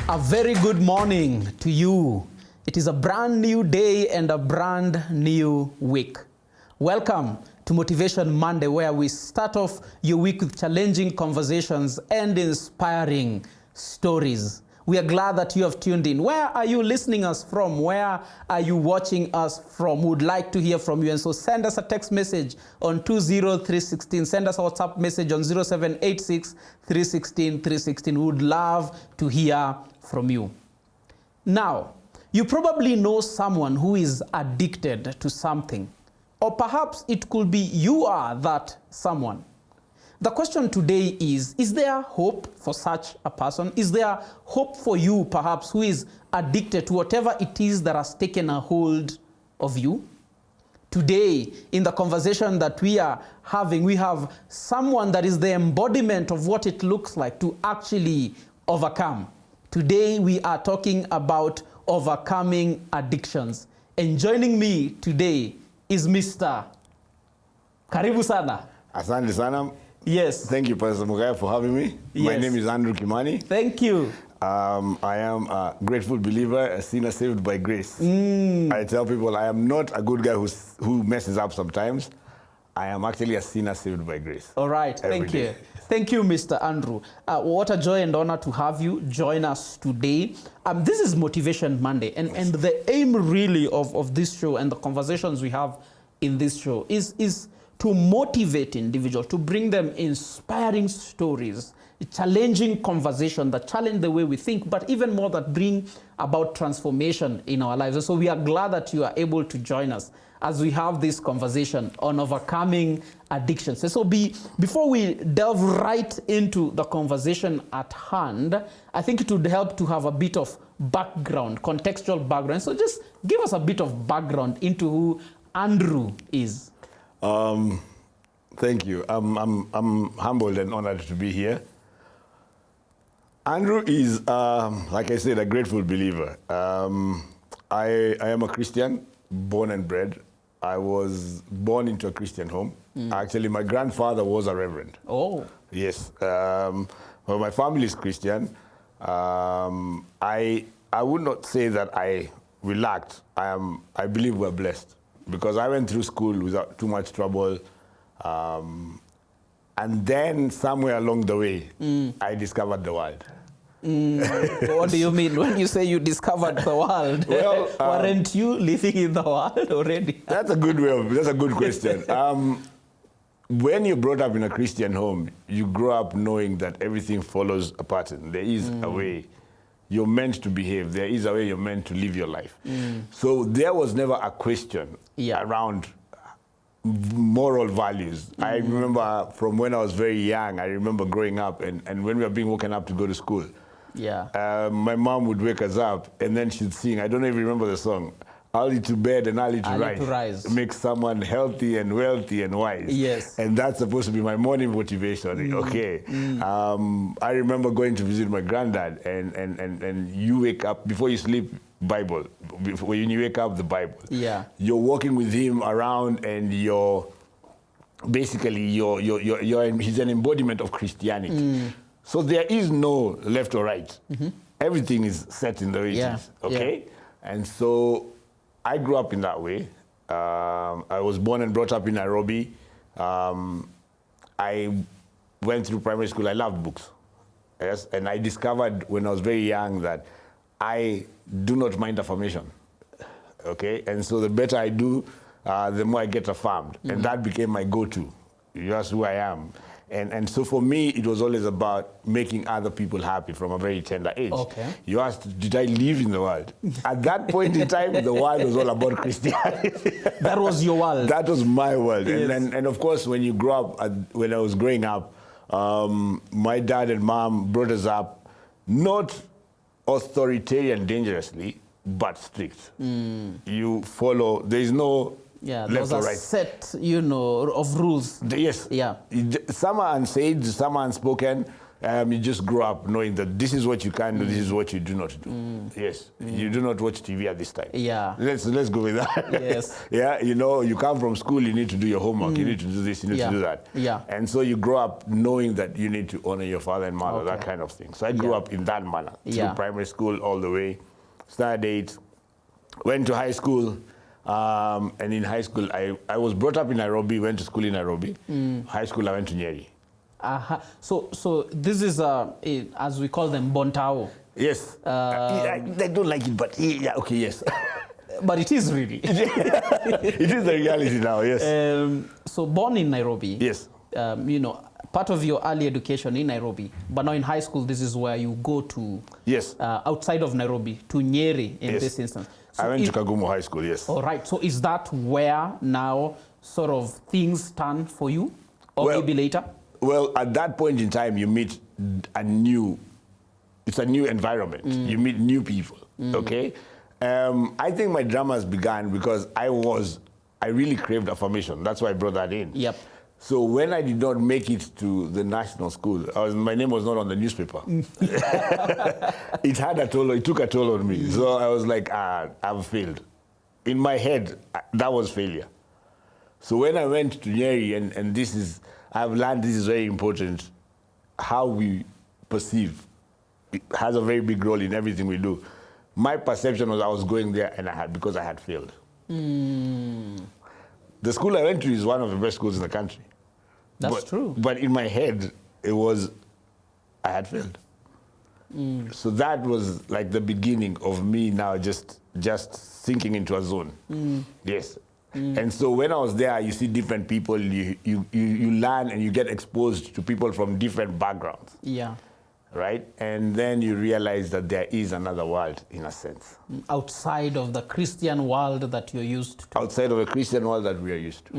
A very good morning to you. It is a brand new day and a brand new week. Welcome to Motivation Monday, where we start off your week with challenging conversations and inspiring stories. We are glad that you have tuned in. Where are you listening us from? Where are you watching us from? We would like to hear from you. And so send us a text message on 20316. Send us a WhatsApp message on 0786 316 316. We would love to hear from you. Now, you probably know someone who is addicted to something. Or perhaps it could be you are that someone. The question today is there hope for such a person? Is there hope for you, perhaps, who is addicted to whatever it is that has taken a hold of you? Today, in the conversation that we are having, we have someone that is the embodiment of what it looks like to actually overcome. Today, we are talking about overcoming addictions. And joining me today is Mr. Karibu sana. Asante sana. Yes. Thank you, Pastor Mugaya, for having me. Yes. My name is Andrew Kimani. Thank you. I am a grateful believer, a sinner saved by grace. I tell people I am not a good guy who messes up sometimes. I am actually a sinner saved by grace. All right. Thank you. Thank you, Mr. Andrew. What a joy and honor to have you join us today. This is Motivation Monday, and the aim really of this show and the conversations we have in this show is to motivate individuals, to bring them inspiring stories, challenging conversation that challenge the way we think, but even more that bring about transformation in our lives. And so we are glad that you are able to join us as we have this conversation on overcoming addictions. And so before we delve right into the conversation at hand, I think it would help to have a bit of background, contextual background. So just give us a bit of background into who Andrew is. Thank you. I'm humbled and honored to be here. Andrew is, like I said, a grateful believer. I am a Christian, born and bred. I was born into a Christian home. Actually, my grandfather was a reverend. Oh. Yes. Well, my family is Christian. I would not say that we lacked. I believe we're blessed, because I went through school without too much trouble. And then somewhere along the way, I discovered the world. What do you mean when you say you discovered the world? Well, weren't you living in the world already? That's a good question. When you're brought up in a Christian home, you grow up knowing that everything follows a pattern. There is a way you're meant to behave. There is a way you're meant to live your life. So there was never a question around moral values. I remember from when I was very young, I remember growing up and when we were being woken up to go to school. Yeah. My mom would wake us up and then she'd sing, I don't even remember the song, early to bed and early to rise. Make someone healthy and wealthy and wise. Yes. And that's supposed to be my morning motivation. Okay. I remember going to visit my granddad and you wake up, before you sleep, Bible. When you wake up, the Bible. Yeah. You're walking with him around and he's an embodiment of Christianity. So there is no left or right. Everything is set in the way it is. Okay? Yeah. And so I grew up in that way. I was born and brought up in Nairobi. I went through primary school. I loved books. Yes? And I discovered when I was very young that I do not mind affirmation. Okay? And so the better I do, the more I get affirmed. And that became my go-to. That's who I am. And so for me, it was always about making other people happy from a very tender age. Okay. You asked, did I live in the world? At that point in time, the world was all about Christianity. That was your world. That was my world. Yes. And of course, when you grow up, when I was growing up, my dad and mom brought us up, not authoritarian dangerously, but strict. You follow, there is no left or right. Set, of rules. Yes. Yeah. Some are unsaid, some are unspoken. You just grow up knowing that this is what you can do, this is what you do not do. Yes, you do not watch TV at this time. Yeah. Let's go with that. Yes. Yeah, you know, you come from school, you need to do your homework, you need to do this, you need to do that. Yeah. And so you grow up knowing that you need to honor your father and mother, that Okay. kind of thing. So I grew up in that manner, through primary school all the way, started 8, went to high school, and in high school, I was brought up in Nairobi, went to school in Nairobi. High school, I went to Nyeri. So this is, as we call them, Bontao. Yes. I don't like it, but yeah, okay, yes. But it is really. It is the reality now, yes. So born in Nairobi. Yes. You know, part of your early education in Nairobi, but now in high school, this is where you go to. Yes. Outside of Nairobi, to Nyeri in this instance. So I went to Kagumo High School, yes. All right. So is that where now sort of things turn for you? Or maybe later? Well, at that point in time, you meet it's a new environment. You meet new people, okay? I think my dramas began because I really craved affirmation. That's why I brought that in. Yep. So when I did not make it to the national school, my name was not on the newspaper. It took a toll on me. So I was like, I've failed. In my head, that was failure. So when I went to Nyeri, and I've learned this is very important, how we perceive. It has a very big role in everything we do. My perception was I was going there because I had failed. The school I went to is one of the best schools in the country. That's true. But in my head, it was, I had failed. So that was like the beginning of me now just sinking into a zone. Yes. And so when I was there, you see different people, you learn and you get exposed to people from different backgrounds. Yeah. Right? And then you realize that there is another world, in a sense. Outside of the Christian world that you're used to. Outside of the Christian world that we are used to.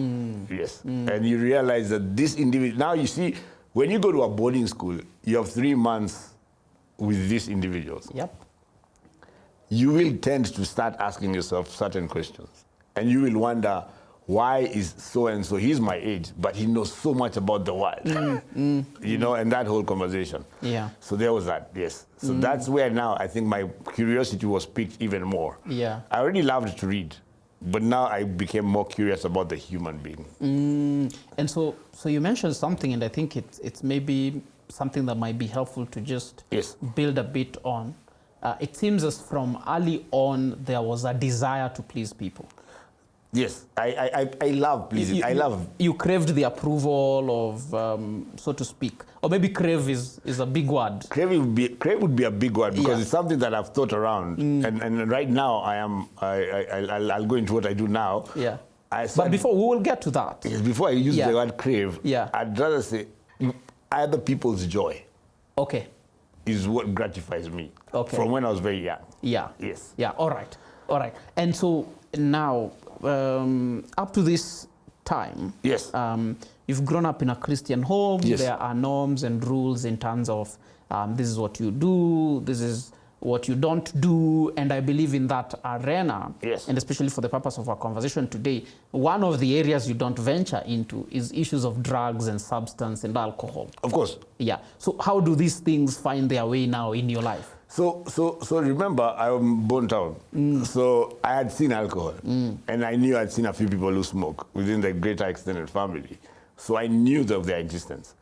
Yes. And you realize that this individual, now you see, when you go to a boarding school, you have 3 months with these individuals. Yep. You will tend to start asking yourself certain questions. And you will wonder, why is so-and-so, he's my age, but he knows so much about the world. You know, and that whole conversation. Yeah. So there was that, yes. So that's where now I think my curiosity was piqued even more. Yeah. I already loved to read, but now I became more curious about the human being. And so you mentioned something, and I think it's maybe something that might be helpful to just build a bit on. It seems as from early on, there was a desire to please people. Yes, I love pleasing. You craved the approval of, so to speak, or maybe crave is a big word. Crave would be a big word because it's something that I've thought around, and right now I'll go into what I do now. Yeah. But before we will get to that. Yes, before I use the word crave, I'd rather say other people's joy. Okay. Is what gratifies me. Okay. From when I was very young. Yeah. Yes. Yeah. All right. And so now, up to this time, you've grown up in a Christian home. Yes. There are norms and rules in terms of this is what you do, this is what you don't do, and I believe in that arena, and especially for the purpose of our conversation today, one of the areas you don't venture into is issues of drugs and substance and alcohol. Of course. Yeah. So how do these things find their way now in your life? So remember, I'm born town. So I had seen alcohol, and I knew I'd seen a few people who smoke within the greater extended family. So I knew of their existence.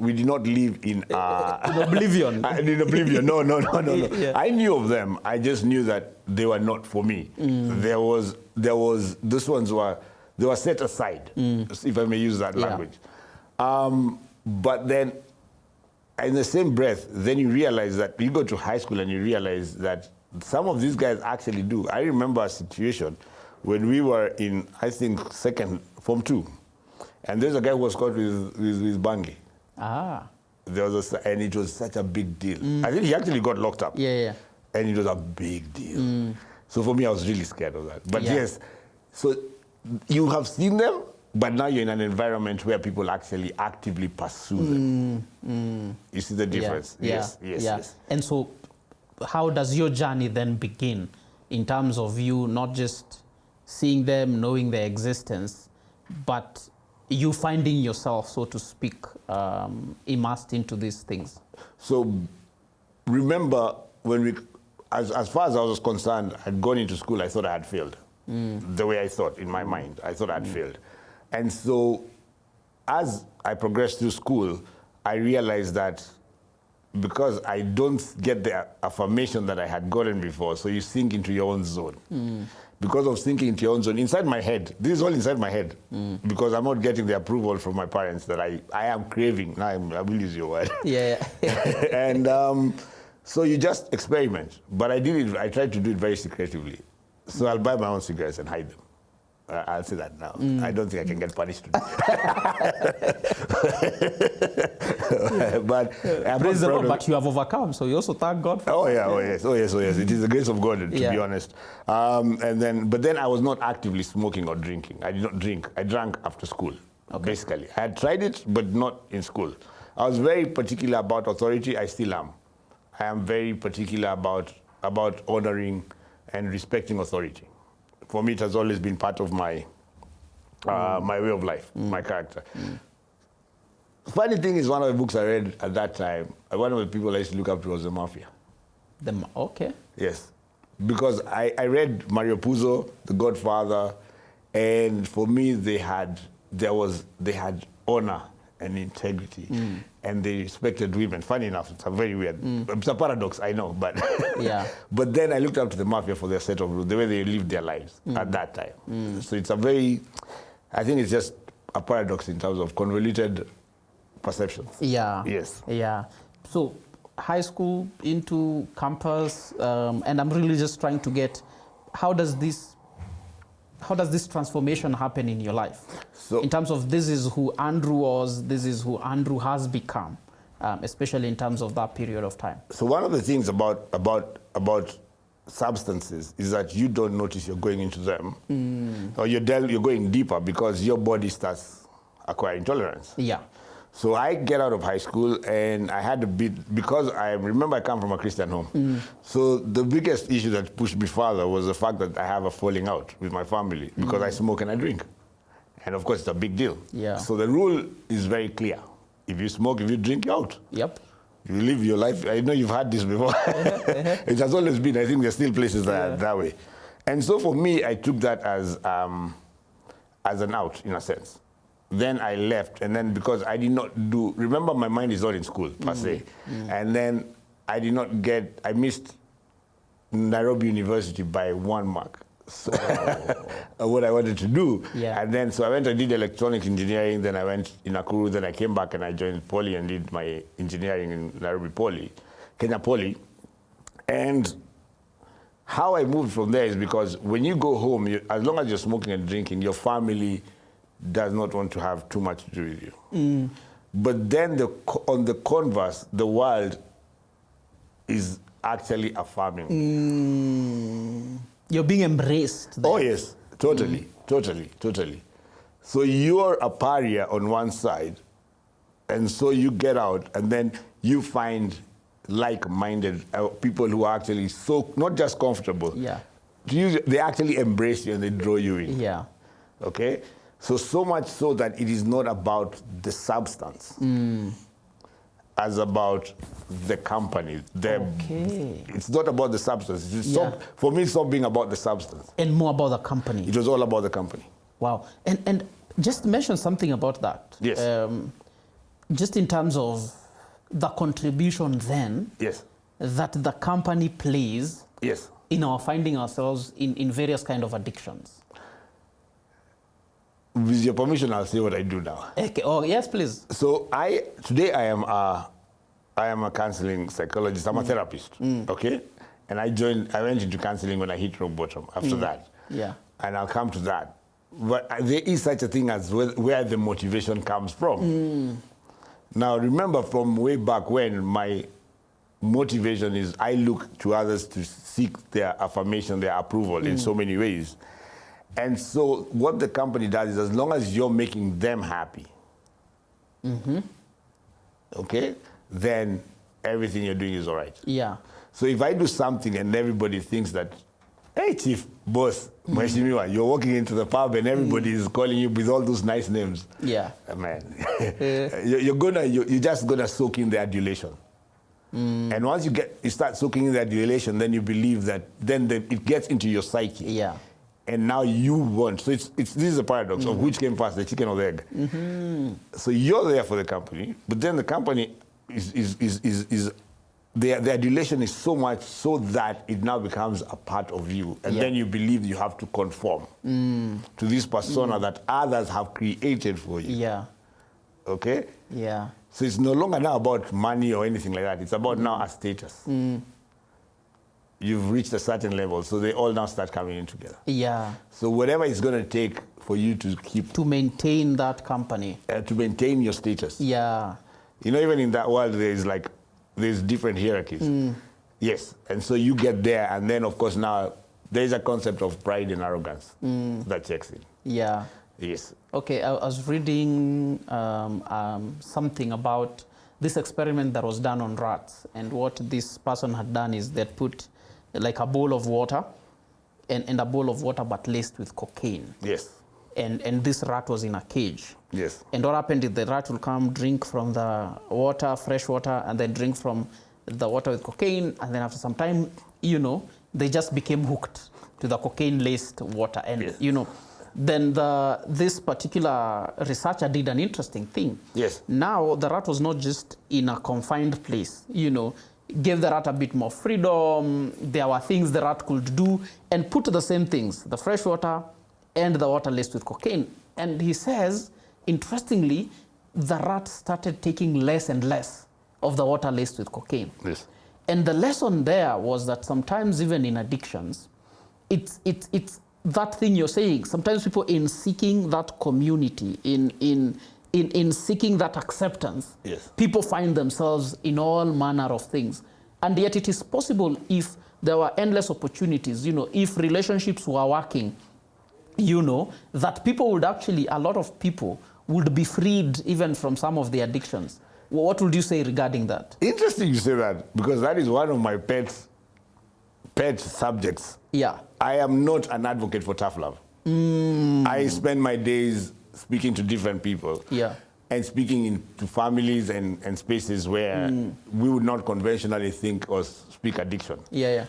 We did not live in oblivion. In oblivion. No. Yeah. I knew of them. I just knew that they were not for me. There was these ones they were set aside, if I may use that language. But then, in the same breath, then you realize that you go to high school and you realize that some of these guys actually do. I remember a situation when we were in, I think, Form 2. And there's a guy who was caught with Bangli. And it was such a big deal. I think he actually got locked up. Yeah. And it was a big deal. So for me, I was really scared of that. But yes, so you have seen them, but now you're in an environment where people actually actively pursue them. You see the difference? Yes. And so how does your journey then begin in terms of you not just seeing them, knowing their existence, but you finding yourself, so to speak, immersed into these things? So remember, as far as I was concerned, I'd gone into school, I thought I had failed. The way I thought in my mind, I thought I'd failed. And so as I progressed through school, I realized that because I don't get the affirmation that I had gotten before, so you sink into your own zone. Because of sinking into your own zone, inside my head, this is all inside my head, because I'm not getting the approval from my parents that I am craving. Now I will use your word. Yeah. And so you just experiment. But I tried to do it very secretively. So I'll buy my own cigarettes and hide them. I'll say that now. I don't think I can get punished today. But praise the Lord, but you have overcome, so you also thank God for that. Oh yes. It is the grace of God, to be honest. But then I was not actively smoking or drinking. I did not drink. I drank after school, basically. I had tried it, but not in school. I was very particular about authority. I still am. I am very particular about honoring and respecting authority. For me, it has always been part of my my way of life, my character. Funny thing is, one of the books I read at that time, one of the people I used to look up to was the Mafia. Okay. Yes, because I read Mario Puzo, The Godfather, and for me they had honor and integrity, and they respected women. Funny enough, it's a very weird, it's a paradox, I know, but yeah. But then I looked up to the Mafia for their set of rules, the way they lived their lives at that time. So it's I think it's just a paradox in terms of convoluted perceptions. Yeah. Yes. Yeah. So high school into campus, and I'm really just trying to get, how does this transformation happen in your life? So, in terms of this is who Andrew was, this is who Andrew has become, especially in terms of that period of time. So one of the things about substances is that you don't notice you're going into them, or you're going deeper because your body starts acquiring tolerance. Yeah. So I get out of high school and I had a bit, because I come from a Christian home. So the biggest issue that pushed me further was the fact that I have a falling out with my family because I smoke and I drink. And of course it's a big deal. Yeah. So the rule is very clear. If you smoke, if you drink, you're out. Yep. You live your life. I know you've had this before. It has always been. I think there's still places that are that way. And so for me, I took that as an out, in a sense. Then I left, and then because I did not remember my mind is not in school, per se. And then I missed Nairobi University by 1 mark. So what I wanted to do. Yeah. And then, so I went and did electronics engineering, then I went in Nakuru, then I came back and I joined Poly and did my engineering in Nairobi Poly, Kenya Poly. And how I moved from there is because when you go home, as long as you're smoking and drinking, your family does not want to have too much to do with you. But then on the converse, the world is actually affirming. You're being embraced there. Oh yes, totally. So you're a pariah on one side, and so you get out, and then you find like-minded people who are actually so, not just comfortable. Yeah. They actually embrace you and they draw you in. Yeah. Okay? So much so that it is not about the substance as about the company. It's not about the substance. For me, it's not being about the substance. And more about the company. It was all about the company. Wow. And just mention something about that. Yes. Just in terms of the contribution then that the company plays in our finding ourselves in various kind of addictions. With your permission, I'll say what I do now. Okay. Oh, yes, please. So today I am a counseling psychologist. I'm a therapist. Okay, and I went into counseling when I hit rock bottom. After that, and I'll come to that. But there is such a thing as where the motivation comes from. Now, remember from way back when, my motivation is I look to others to seek their affirmation, their approval in so many ways. And so what the company does is, as long as you're making them happy, okay, then everything you're doing is all right. Yeah. So if I do something and everybody thinks that Hey, Chief, boss, Mheshimiwa, you're walking into the pub and everybody is calling you with all those nice names. Yeah. Man, you're just gonna soak in the adulation. And once you start soaking in the adulation, then you believe that, it gets into your psyche. Yeah. And now you want. So this is a paradox of which came first, the chicken or the egg. So you're there for the company, but then the company the adulation is so much so that it now becomes a part of you. And then you believe you have to conform to this persona that others have created for you. Yeah. Okay? Yeah. So it's no longer now about money or anything like that. It's about now a status. You've reached a certain level, so they all now start coming in together. Yeah. So whatever it's going to take for you to keep... To maintain that company. to maintain your status. Yeah. You know, even in that world, there's different hierarchies. Yes, and so you get there, and then, of course, now there's a concept of pride and arrogance that checks in. Yeah. Yes. Okay, I was reading something about this experiment that was done on rats, and what this person had done is they'd put like a bowl of water, and a bowl of water but laced with cocaine. Yes. And this rat was in a cage. Yes. And what happened is the rat will come, drink from the water, fresh water, and then drink from the water with cocaine, and then after some time, you know, they just became hooked to the cocaine-laced water. And, you know, then this particular researcher did an interesting thing. Yes. Now, the rat was not just in a confined place, you know, gave the rat a bit more freedom. There were things the rat could do, and put the same things, the fresh water and the water laced with cocaine. And he says, interestingly, the rat started taking less and less of the water laced with cocaine. Yes. And the lesson there was that sometimes, even in addictions, it's that thing you're saying. Sometimes people, in seeking that community, in seeking that acceptance, yes, people find themselves in all manner of things. And yet it is possible, if there were endless opportunities, you know, if relationships were working, you know, that people would actually, a lot of people would be freed even from some of the addictions. What would you say regarding that? Interesting you say that, because that is one of my pet subjects. Yeah. I am not an advocate for tough love. I spend my days speaking to different people. Yeah. And speaking to families and spaces where we would not conventionally think or speak addiction. Yeah, yeah.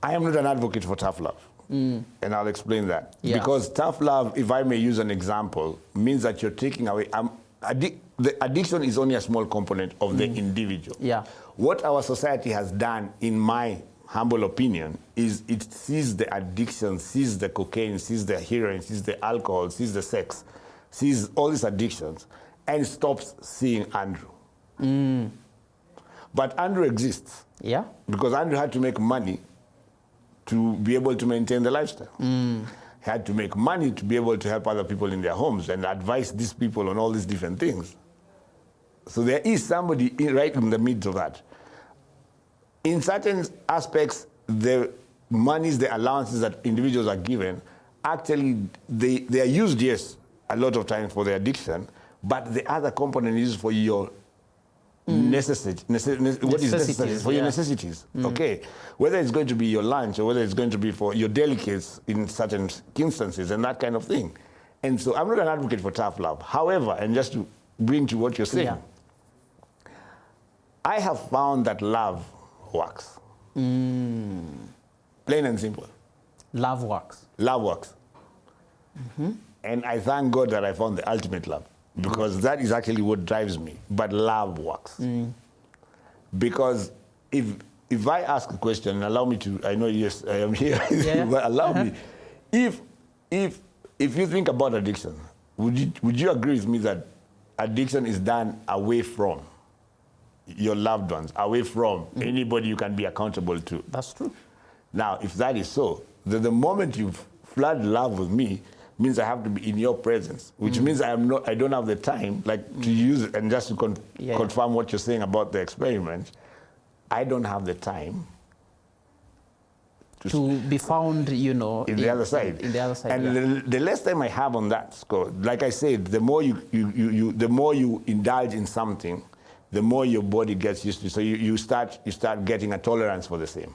I am not an advocate for tough love. And I'll explain that. Yeah. Because tough love, if I may use an example, means that you're taking away... the addiction is only a small component of the individual. Yeah. What our society has done, in my humble opinion, is it sees the addiction, sees the cocaine, sees the heroin, sees the alcohol, sees the sex, sees all these addictions, and stops seeing Andrew. But Andrew exists. Yeah. Because Andrew had to make money to be able to maintain the lifestyle. He had to make money to be able to help other people in their homes and advise these people on all these different things. So there is somebody right in the midst of that. In certain aspects, the monies, the allowances that individuals are given, actually, they are used, yes, a lot of times for the addiction, but the other component is for your necessity. What is necessary? For your necessities. Okay. Whether it's going to be your lunch or whether it's going to be for your delicates in certain instances and that kind of thing. And so I'm not an advocate for tough love. However, and just to bring to what you're saying, I have found that love works. Plain and simple. Love works. Love works. And I thank God that I found the ultimate love, because that is actually what drives me. But love works. Because if I ask a question, and allow me to, I know, yes, I am here, but allow me. If you think about addiction, would you agree with me that addiction is done away from your loved ones, away from anybody you can be accountable to? That's true. Now, if that is so, the moment you flood love with me means I have to be in your presence, which means I don't have the time, like to use it, and just to confirm what you're saying about the experiment, I don't have the time to be found, you know, in the other side. In the other side, and the less time I have on that score, like I said, the more the more you indulge in something, the more your body gets used to. So you start getting a tolerance for the same.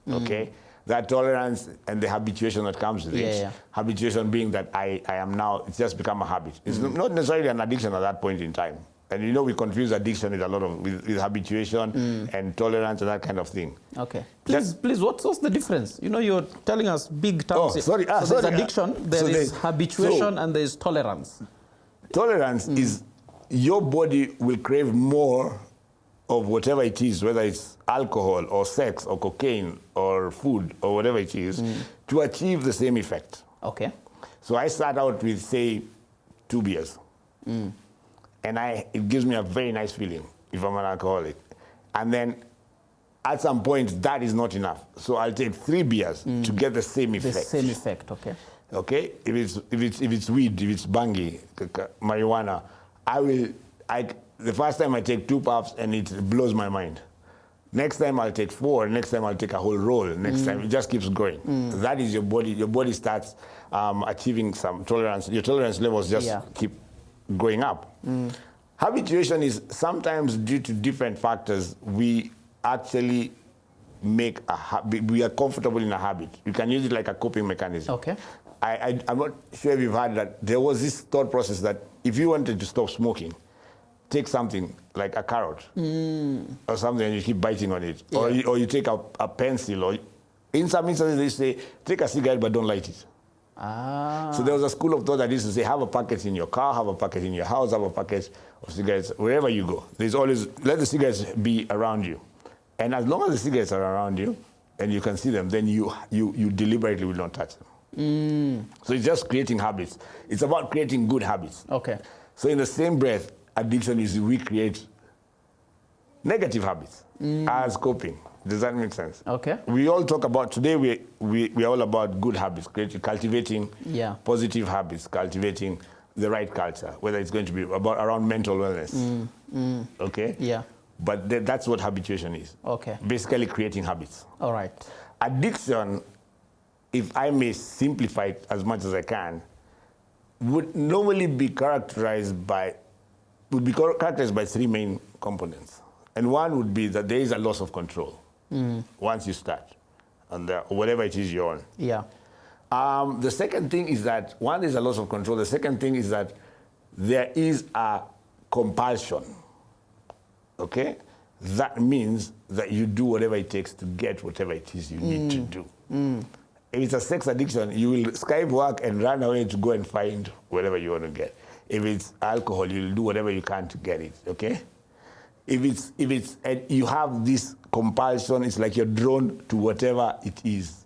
Okay. that tolerance and the habituation that comes with it. Yeah. Habituation being that I am now, it's just become a habit. It's not necessarily an addiction at that point in time. And you know, we confuse addiction with a lot of, with habituation and tolerance and that kind of thing. Okay. Please, what's the difference? You know, you're telling us big terms. Oh, sorry. So sorry. there's addiction, there is habituation, and there is tolerance. Tolerance is your body will crave more of whatever it is, whether it's alcohol or sex or cocaine or food or whatever it is, to achieve the same effect. Okay. So I start out with, say, 2 beers. And it gives me a very nice feeling if I'm an alcoholic. And then at some point, that is not enough. So I'll take 3 beers to get the same effect. The same effect, okay. Okay? If it's weed, if it's bangi, marijuana, the first time I take 2 puffs and it blows my mind. Next time I'll take 4, next time I'll take a whole roll, next time it just keeps going. That is your body starts achieving some tolerance. Your tolerance levels just keep going up. Habituation is sometimes due to different factors. We actually make we are comfortable in a habit. You can use it like a coping mechanism. Okay. I'm not sure if you've heard that there was this thought process that if you wanted to stop smoking, take something like a carrot or something and you keep biting on it. Or you take a pencil, or in some instances they say, take a cigarette but don't light it. So there was a school of thought that used to say, have a packet in your car, have a packet in your house, have a packet of cigarettes, wherever you go. There's always, let the cigarettes be around you. And as long as the cigarettes are around you and you can see them, then you deliberately will not touch them. So it's just creating habits. It's about creating good habits. Okay. So in the same breath, addiction is we create negative habits as coping. Does that make sense? Okay. We all talk about, today we're all about good habits, cultivating positive habits, cultivating the right culture, whether it's going to be around mental wellness. Okay? Yeah. But that's what habituation is. Okay. Basically creating habits. All right. Addiction, if I may simplify it as much as I can, would normally be characterized by 3 main components. And one would be that there is a loss of control once you start, and whatever it is you're on. Yeah. The second thing is that, one is a loss of control. The second thing is that there is a compulsion, okay? That means that you do whatever it takes to get whatever it is you need to do. If it's a sex addiction, you will Skype work and run away to go and find whatever you want to get. If it's alcohol, you'll do whatever you can to get it, okay? If it's and you have this compulsion, it's like you're drawn to whatever it is.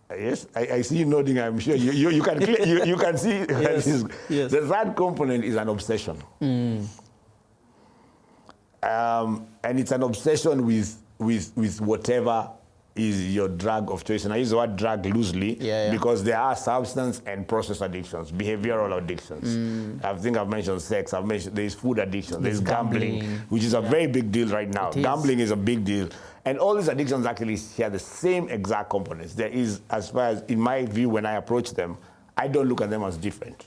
Yes, I see you nodding. I'm sure you can you can see. Yes. Yes. The third component is an obsession, and it's an obsession with whatever is your drug of choice. And I use the word drug loosely because there are substance and process addictions, behavioral addictions. I think I've mentioned sex, I've mentioned there's food addiction, there's gambling, which is a very big deal right now. Gambling is a big deal. And all these addictions actually share the same exact components. There is, as far as in my view, when I approach them, I don't look at them as different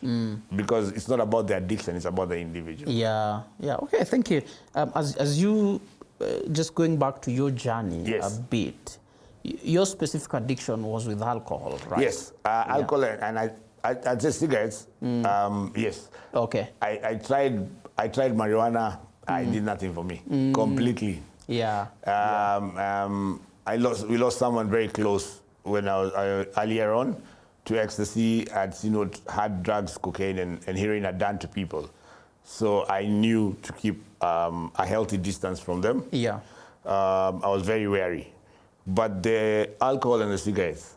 because it's not about the addiction, it's about the individual. Yeah, okay, thank you. As you, just going back to your journey a bit, your specific addiction was with alcohol, right? Yes, alcohol and I'd say cigarettes. Yes. Okay. I tried marijuana. I did nothing for me completely. Yeah. We lost someone very close when I was earlier on to ecstasy. I'd seen what hard drugs, cocaine, and heroin had done to people. So I knew to keep a healthy distance from them. Yeah. I was very wary. But the alcohol and the cigarettes,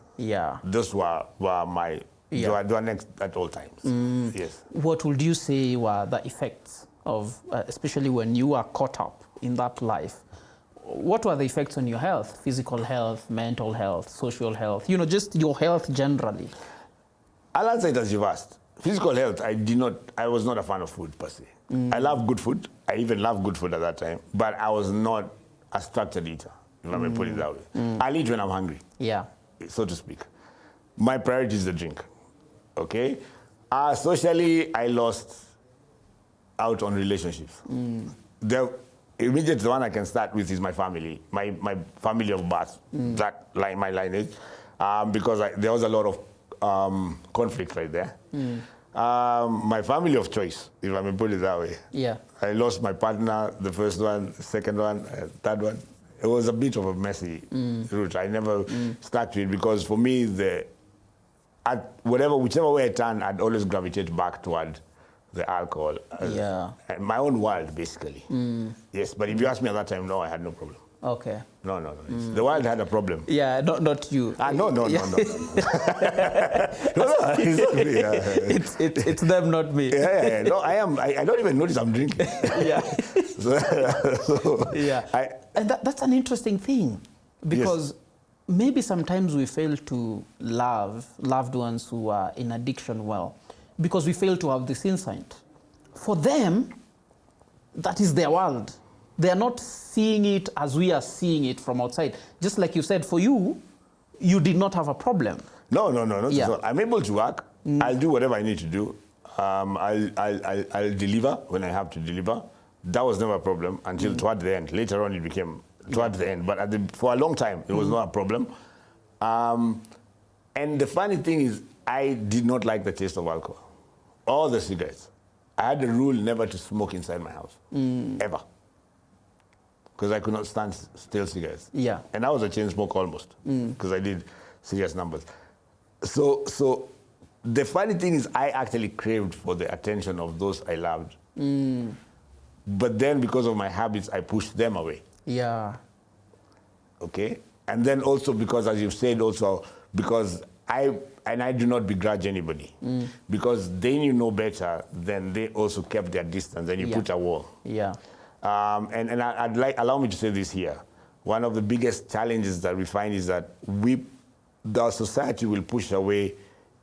those were my, they were next at all times. Yes. What would you say were the effects of, especially when you are caught up in that life? What were the effects on your health? Physical health, mental health, social health, you know, just your health generally? I'll answer it as you've asked. Physical health, I was not a fan of food per se. I love good food. I even loved good food at that time, but I was not a structured eater, if I may put it that way. I'll eat when I'm hungry, so to speak. My priority is the drink, okay? Socially, I lost out on relationships. immediately the one I can start with is my family, my family of birth, that line, my lineage, because there was a lot of conflict right there. My family of choice, if I may put it that way. Yeah. I lost my partner, the first one, second one, third one. It was a bit of a messy route. I never stuck to it because for me, whichever way I turned, I'd always gravitate back toward the alcohol. Yeah. My own world, basically. Yes, but if you ask me at that time, no, I had no problem. Okay. No. The world had a problem. Yeah, not you. No. No. It's them, not me. Yeah. No, I don't even notice I'm drinking. Yeah. Yeah. And that's an interesting thing, because maybe sometimes we fail to love loved ones who are in addiction well, because we fail to have this insight. For them, that is their world. They are not seeing it as we are seeing it from outside. Just like you said, for you, you did not have a problem. No, not at all. I'm able to work. I'll do whatever I need to do. I'll deliver when I have to deliver. That was never a problem until toward the end. Later on, it became toward the end. But for a long time, it was not a problem. And the funny thing is, I did not like the taste of alcohol or the cigarettes. I had the rule never to smoke inside my house, ever. Because I could not stand stale cigarettes. Yeah. And I was a chain smoker almost, because I did serious numbers. So the funny thing is, I actually craved for the attention of those I loved. But then because of my habits, I pushed them away. Yeah. Okay? And then also because, as you've said also, because I do not begrudge anybody. Because they knew no better, then they also kept their distance, and you put a wall. Yeah. And allow me to say this here. One of the biggest challenges that we find is that the society will push away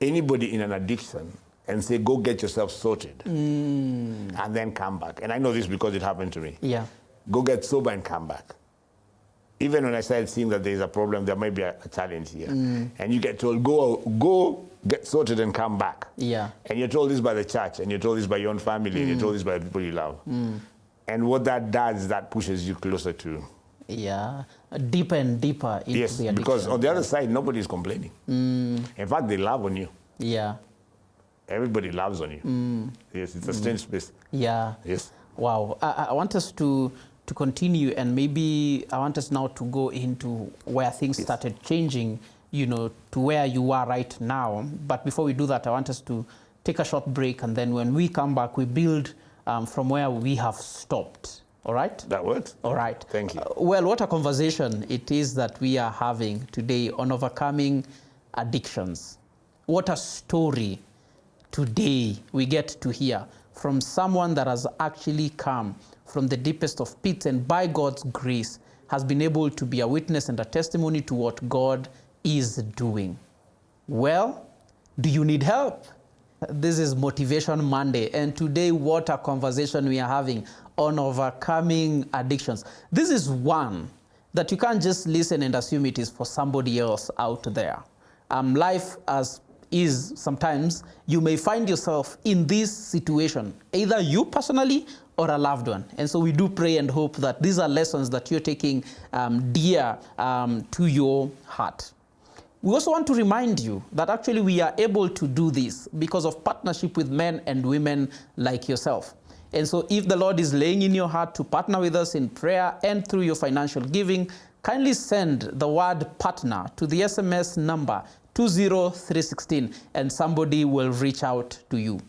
anybody in an addiction and say, go get yourself sorted, and then come back. And I know this because it happened to me. Yeah. Go get sober and come back. Even when I started seeing that there's a problem, there might be a challenge here. And you get told, go get sorted and come back. Yeah. And you're told this by the church, and you're told this by your own family, and you're told this by the people you love. And what that does is that pushes you closer to... Yeah, deeper and deeper into the addiction. Because on the other side, nobody is complaining. In fact, they love on you. Yeah. Everybody loves on you. Yes, it's a strange space. Yeah. Yes. Wow. I want us to continue, and maybe I want us now to go into where things started changing, to where you are right now. But before we do that, I want us to take a short break, and then when we come back, we build from where we have stopped. All right? That works. All right. Thank you. Well, what a conversation it is that we are having today on overcoming addictions. What a story today we get to hear from someone that has actually come from the deepest of pits, and by God's grace has been able to be a witness and a testimony to what God is doing. Well, do you need help? This is Motivation Monday, and today what a conversation we are having on overcoming addictions. This is one that you can't just listen and assume it is for somebody else out there. Life as is, sometimes you may find yourself in this situation, either you personally or a loved one. And so we do pray and hope that these are lessons that you're taking dear to your heart. We also want to remind you that actually we are able to do this because of partnership with men and women like yourself. And so if the Lord is laying in your heart to partner with us in prayer and through your financial giving, kindly send the word partner to the SMS number 20316, and somebody will reach out to you.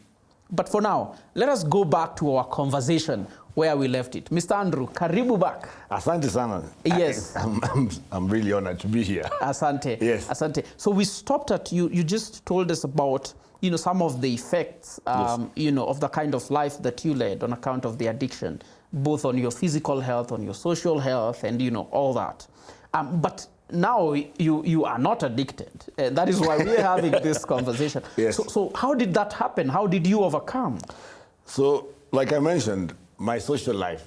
But for now, let us go back to our conversation where we left it. Mr. Andrew, karibu back. Asante sana. Yes. I'm really honored to be here. Asante. Yes. Asante. So we stopped at you just told us about, some of the effects, Yes. of the kind of life that you led on account of the addiction, both on your physical health, on your social health, and, all that. But now you are not addicted. That is why we are having this conversation. Yes. So how did that happen? How did you overcome? So, like I mentioned, my social life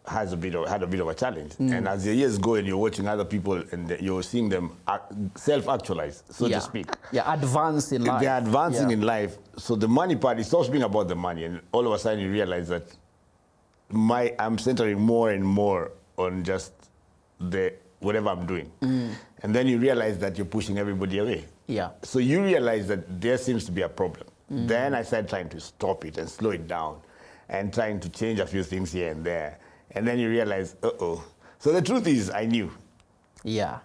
had a bit of a challenge. And as the years go and you're watching other people and you're seeing them self-actualize, so to speak. Yeah, advance in life. They're advancing in life. So the money part, it stops being about the money. And all of a sudden you realize that I'm centering more and more on just the whatever I'm doing. And then you realize that you're pushing everybody away. Yeah. So you realize that there seems to be a problem. Then I started trying to stop it and slow it down and trying to change a few things here and there. And then you realize, uh-oh. So the truth is, I knew. Yeah.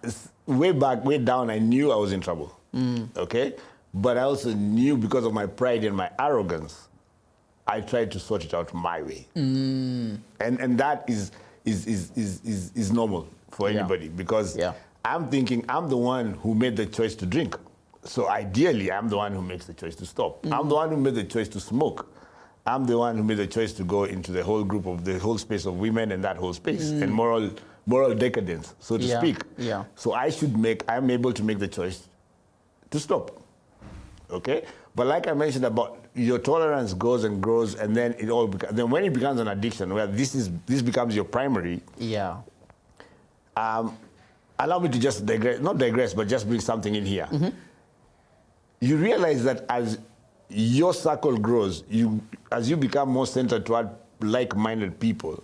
Way back, way down, I knew I was in trouble. Okay? But I also knew because of my pride and my arrogance, I tried to sort it out my way. And that is normal for anybody because I'm thinking I'm the one who made the choice to drink. So ideally, I'm the one who makes the choice to stop. I'm the one who made the choice to smoke. I'm the one who made the choice to go into the whole group of the whole space of women and that whole space and moral decadence, so to speak. Yeah. So I'm able to make the choice to stop. Okay? But like I mentioned about your tolerance goes and grows, and then then when it becomes an addiction, where this becomes your primary. Yeah. Allow me to just not digress, but just bring something in here. You realize that as your circle grows, as you become more centered toward like-minded people,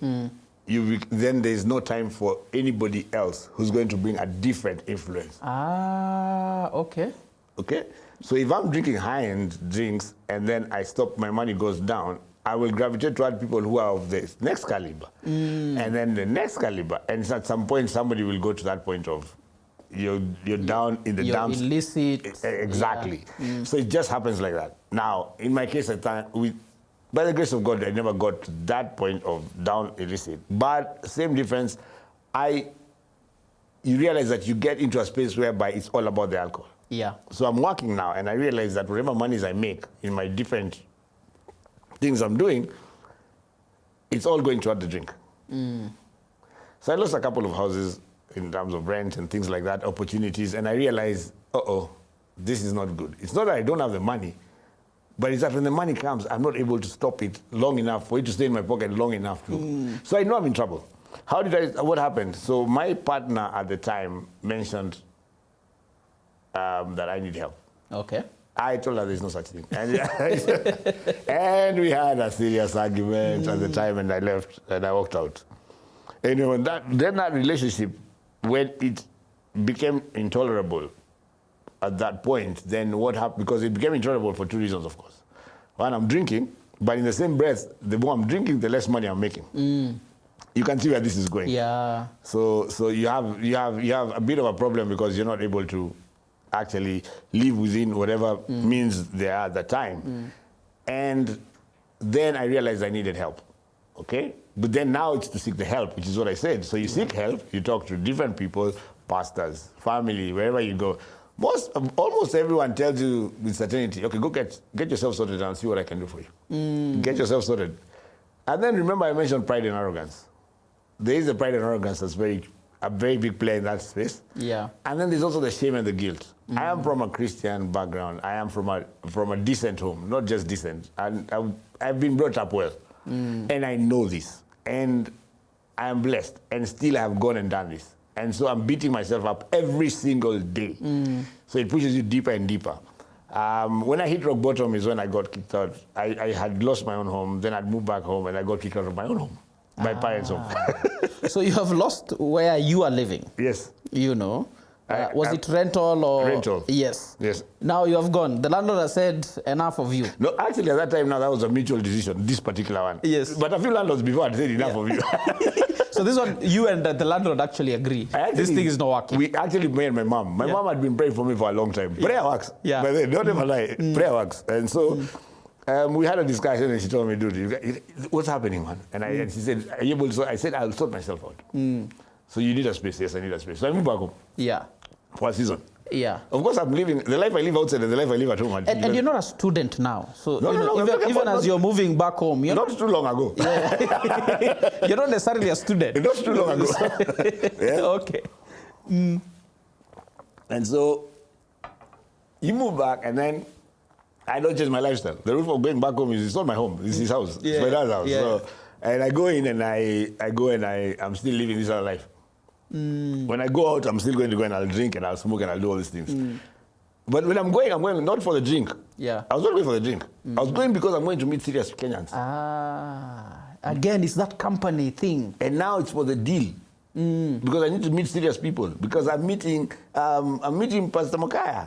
then there's no time for anybody else who's going to bring a different influence. Okay. Okay? So if I'm drinking high-end drinks and then I stop, my money goes down, I will gravitate toward people who are of the next caliber. And then the next caliber. And at some point, somebody will go to that point of you're down in the dumps. Illicit. Exactly. So it just happens like that. Now, in my case, by the grace of God, I never got to that point of down illicit. But same difference, you realize that you get into a space whereby it's all about the alcohol. Yeah. So I'm working now, and I realize that whatever monies I make in my different things I'm doing, it's all going toward the drink. So I lost a couple of houses in terms of rent and things like that, opportunities, and I realized, this is not good. It's not that I don't have the money, but it's that when the money comes, I'm not able to stop it long enough for it to stay in my pocket long enough to. So I know I'm in trouble. What happened? So my partner at the time mentioned that I need help. Okay. I told her there's no such thing. And we had a serious argument at the time, and I left and I walked out. Anyway, then that relationship, when it became intolerable at that point, then what happened? Because it became intolerable for two reasons, of course. One, I'm drinking, but in the same breath, the more I'm drinking, the less money I'm making. You can see where this is going. Yeah. So you have a bit of a problem because you're not able to actually live within whatever means there are at the time. And then I realized I needed help. Okay? But then now it's to seek the help, which is what I said. So you seek help, you talk to different people, pastors, family, wherever you go. Almost everyone tells you with certainty, okay, go get yourself sorted and see what I can do for you. Get yourself sorted. And then remember I mentioned pride and arrogance. There is a pride and arrogance that's a very big player in that space. Yeah. And then there's also the shame and the guilt. I am from a Christian background. I am from a decent home, not just decent. And I've been brought up well. And I know this. And I am blessed. And still I have gone and done this. And so I'm beating myself up every single day. So it pushes you deeper and deeper. When I hit rock bottom is when I got kicked out. I had lost my own home. Then I'd moved back home and I got kicked out of my own home. My parents' home. So you have lost where you are living? Yes. You know. Was it rental or? Rental. Yes. Yes. Now you have gone. The landlord has said enough of you. No, actually at that time now that was a mutual decision, this particular one. Yes. But a few landlords before had said enough of you. So this one, you and the landlord actually agree. This thing is not working. We actually, me and my mom. My mom had been praying for me for a long time. Prayer works. Yeah. But then, don't ever lie. Prayer works. And so we had a discussion and she told me, dude, what's happening, man? And she said, are you able to? I said, I'll sort myself out. So you need a space. Yes, I need a space. So I moved back home. Yeah. For a season. Yeah. Of course, I'm living the life I live outside and the life I live at home. And you're not a student now. So even as you're moving back home, you're not too long ago. Yeah. You're not necessarily a student. Not too long ago. Yeah. Okay. And so you move back, and then I don't change my lifestyle. The roof of going back home is it's not my home. It's his house. Yeah. It's my dad's house. Yeah. So, and I go in and I'm still living this other life. When I go out, I'm still going to go and I'll drink and I'll smoke and I'll do all these things. But when I'm going not for the drink. Yeah. I was not going for the drink. I was going because I'm going to meet serious Kenyans. Again, it's that company thing. And now it's for the deal. Because I need to meet serious people. Because I'm meeting Pastor Mokaya.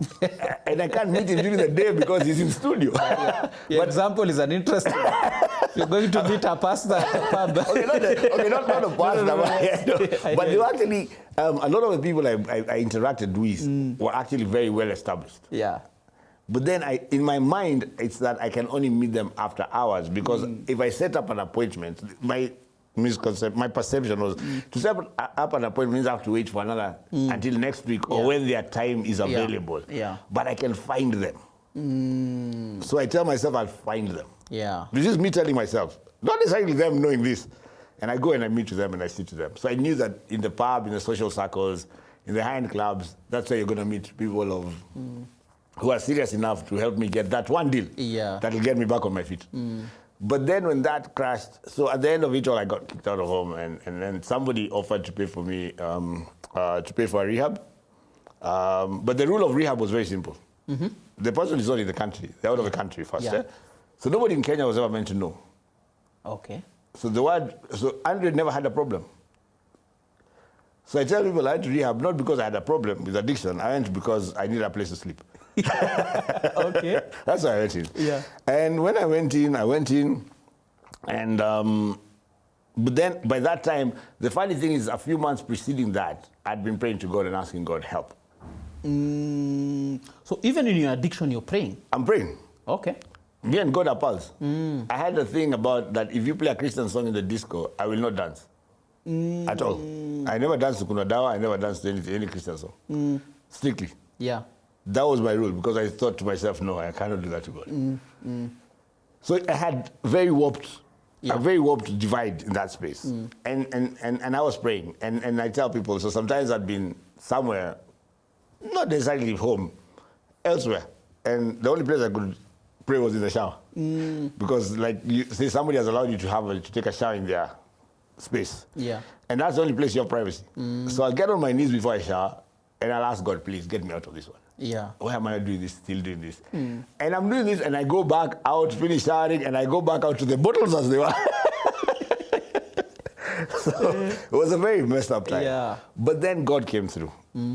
And I can't meet him during the day because he's in studio. Your example is an interesting one. You're going to meet a pastor at a pub. not a pastor. But you actually, a lot of the people I interacted with were actually very well established. Yeah. But then in my mind, it's that I can only meet them after hours. Because if I set up an appointment, my perception was to set up an appointment means I have to wait for another until next week or when their time is available. Yeah. But I can find them. So I tell myself I'll find them. Yeah. This is me telling myself, not necessarily them knowing this. And I go and I meet with them and I sit to them. So I knew that in the pub, in the social circles, in the high-end clubs, that's where you're going to meet people who are serious enough to help me get that one deal that will get me back on my feet. But then when that crashed, so at the end of it all, I got kicked out of home, and then somebody offered to pay for me, to pay for a rehab. But the rule of rehab was very simple. The person is not in the country. They're out of the country first. So nobody in Kenya was ever meant to know. Okay. So Andre never had a problem. So I tell people I went to rehab not because I had a problem with addiction. I went because I needed a place to sleep. Okay. That's why I went in. Yeah. And when I went in, and but then by that time, the funny thing is, a few months preceding that, I'd been praying to God and asking God help. So even in your addiction, you're praying? I'm praying. Okay. Me and God are pals. I had a thing about that if you play a Christian song in the disco, I will not dance. At all. I never danced to Kunadawa, I never danced to any Christian song. Strictly. Yeah. That was my rule because I thought to myself, no, I cannot do that to God. So I had a very warped divide in that space. And I was praying. And I tell people, so sometimes I'd been somewhere, not necessarily home, elsewhere. And the only place I could pray was in the shower. Because like you say, somebody has allowed you to take a shower in their space. Yeah. And that's the only place you have privacy. So I'll get on my knees before I shower and I'll ask God, please get me out of this one. Yeah. Why am I doing this, still doing this? And I'm doing this and I go back out, finish showering, and I go back out to the bottles as they were. So it was a very messed up time. Yeah. But then God came through.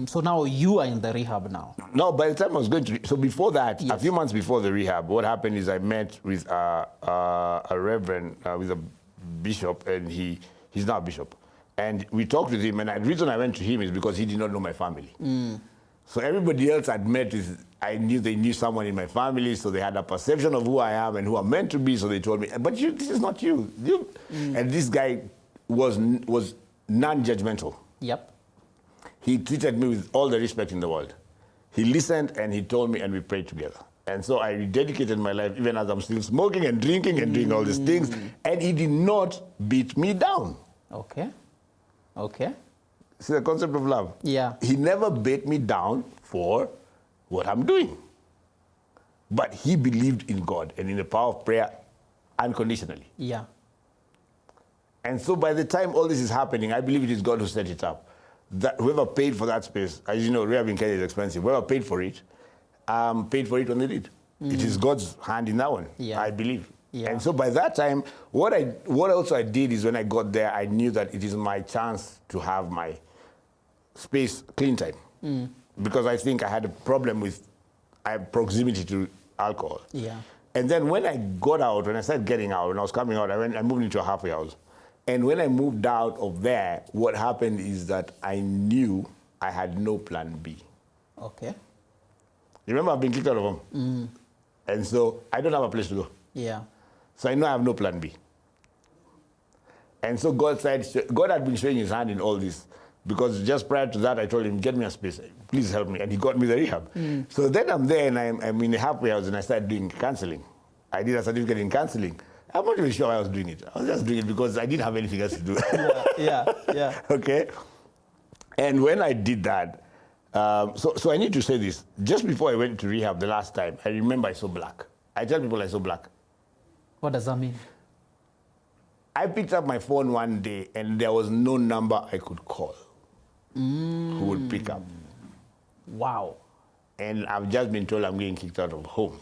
So now you are in the rehab now? No, by the time I was going to, so before that, a few months before the rehab, what happened is I met with a reverend, with a bishop, and he's not a bishop. And we talked with him, and the reason I went to him is because he did not know my family. So everybody else I'd met I knew they knew someone in my family, so they had a perception of who I am and who I'm meant to be, so they told me, but this is not you. And this guy was non-judgmental. Yep. He treated me with all the respect in the world. He listened and he told me and we prayed together. And so I rededicated my life even as I'm still smoking and drinking and doing all these things. And he did not beat me down. Okay. Okay. See the concept of love? Yeah. He never beat me down for what I'm doing. But he believed in God and in the power of prayer unconditionally. Yeah. And so by the time all this is happening, I believe it is God who set it up. That whoever paid for that space, as you know, rehab in Kenya is expensive. Whoever paid for it when they did. It is God's hand in that one, I believe. Yeah. And so by that time, what also I did is when I got there, I knew that it is my chance to have my space clean time. Because I think I had a problem with proximity to alcohol. Yeah. And then when I got out, when I started getting out, when I was coming out, I moved into a halfway house. And when I moved out of there, what happened is that I knew I had no plan B. Okay. You remember I've been kicked out of home? And so I don't have a place to go. Yeah. So I know I have no plan B. And so God had been showing his hand in all this. Because just prior to that, I told him, get me a space, please help me. And he got me the rehab. So then I'm there and I'm in the halfway house and I started doing counseling. I did a certificate in counseling. I'm not even sure why I was doing it. I was just doing it because I didn't have anything else to do. Yeah. Okay? And when I did that, so I need to say this. Just before I went to rehab the last time, I remember I saw black. I tell people I saw black. What does that mean? I picked up my phone one day and there was no number I could call who would pick up. Wow. And I've just been told I'm getting kicked out of home.